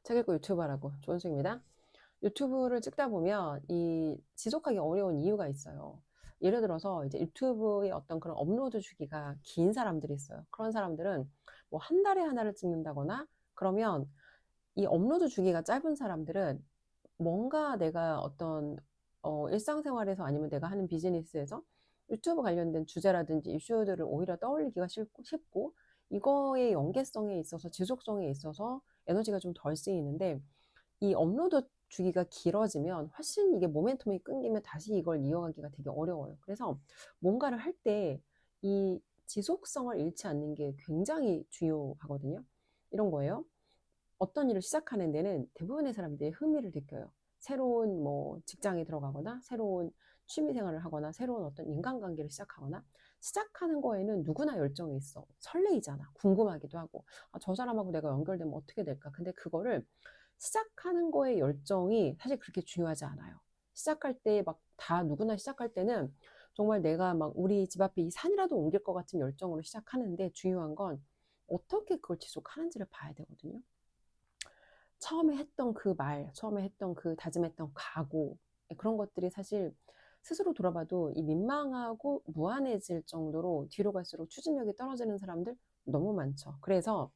책 읽고 유튜버라고 조은수입니다. 유튜브를 찍다 보면 이 지속하기 어려운 이유가 있어요. 예를 들어서 이제 유튜브의 어떤 그런 업로드 주기가 긴 사람들이 있어요. 그런 사람들은 뭐 한 달에 하나를 찍는다거나 그러면 이 업로드 주기가 짧은 사람들은 뭔가 내가 어떤 일상생활에서 아니면 내가 하는 비즈니스에서 유튜브 관련된 주제라든지 이슈들을 오히려 떠올리기가 쉽고 이거의 연계성에 있어서 지속성에 있어서 에너지가 좀 덜 쓰이는데 이 업로드 주기가 길어지면 훨씬 이게 모멘텀이 끊기면 다시 이걸 이어가기가 되게 어려워요. 그래서 뭔가를 할 때 이 지속성을 잃지 않는 게 굉장히 중요하거든요. 이런 거예요. 어떤 일을 시작하는 데는 대부분의 사람들이 흥미를 느껴요. 새로운 뭐 직장에 들어가거나 새로운 취미 생활을 하거나 새로운 어떤 인간관계를 시작하거나 시작하는 거에는 누구나 열정이 있어. 설레이잖아. 궁금하기도 하고. 아, 저 사람하고 내가 연결되면 어떻게 될까? 근데 그거를 시작하는 거에 열정이 사실 그렇게 중요하지 않아요. 시작할 때 막 다 누구나 시작할 때는 정말 내가 막 우리 집 앞에 이 산이라도 옮길 것 같은 열정으로 시작하는데 중요한 건 어떻게 그걸 지속하는지를 봐야 되거든요. 처음에 했던 그 말, 처음에 했던 그 다짐했던 각오, 그런 것들이 사실 스스로 돌아봐도 이 민망하고 무안해질 정도로 뒤로 갈수록 추진력이 떨어지는 사람들 너무 많죠. 그래서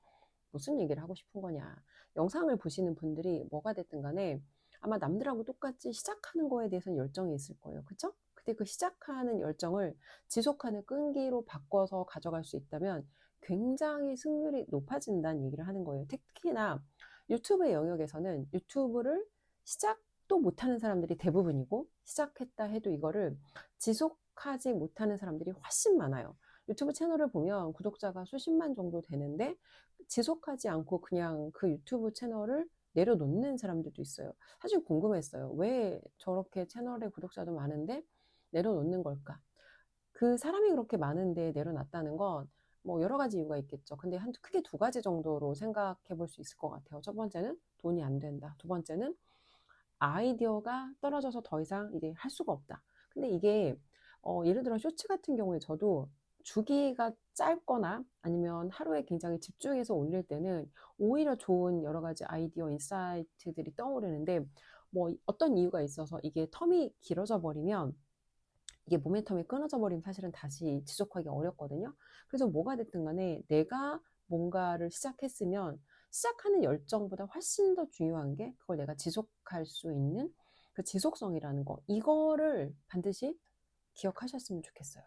무슨 얘기를 하고 싶은 거냐. 영상을 보시는 분들이 뭐가 됐든 간에 아마 남들하고 똑같이 시작하는 거에 대해서는 열정이 있을 거예요. 그쵸? 근데 그 시작하는 열정을 지속하는 끈기로 바꿔서 가져갈 수 있다면 굉장히 승률이 높아진다는 얘기를 하는 거예요. 특히나 유튜브의 영역에서는 유튜브를 시작도 못하는 사람들이 대부분이고 시작했다 해도 이거를 지속하지 못하는 사람들이 훨씬 많아요. 유튜브 채널을 보면 구독자가 수십만 정도 되는데 지속하지 않고 그냥 그 유튜브 채널을 내려놓는 사람들도 있어요. 사실 궁금했어요. 왜 저렇게 채널에 구독자도 많은데 내려놓는 걸까? 그 사람이 그렇게 많은데 내려놨다는 건 뭐 여러 가지 이유가 있겠죠. 근데 크게 두 가지 정도로 생각해 볼 수 있을 것 같아요. 첫 번째는 돈이 안 된다. 두 번째는 아이디어가 떨어져서 더 이상 이제 할 수가 없다. 근데 이게 예를 들어 쇼츠 같은 경우에 저도 주기가 짧거나 아니면 하루에 굉장히 집중해서 올릴 때는 오히려 좋은 여러 가지 아이디어, 인사이트들이 떠오르는데 뭐 어떤 이유가 있어서 이게 텀이 길어져 버리면 이게 모멘텀이 끊어져 버리면 사실은 다시 지속하기 어렵거든요. 그래서 뭐가 됐든 간에 내가 뭔가를 시작했으면 시작하는 열정보다 훨씬 더 중요한 게 그걸 내가 지속할 수 있는 그 지속성이라는 거. 이거를 반드시 기억하셨으면 좋겠어요.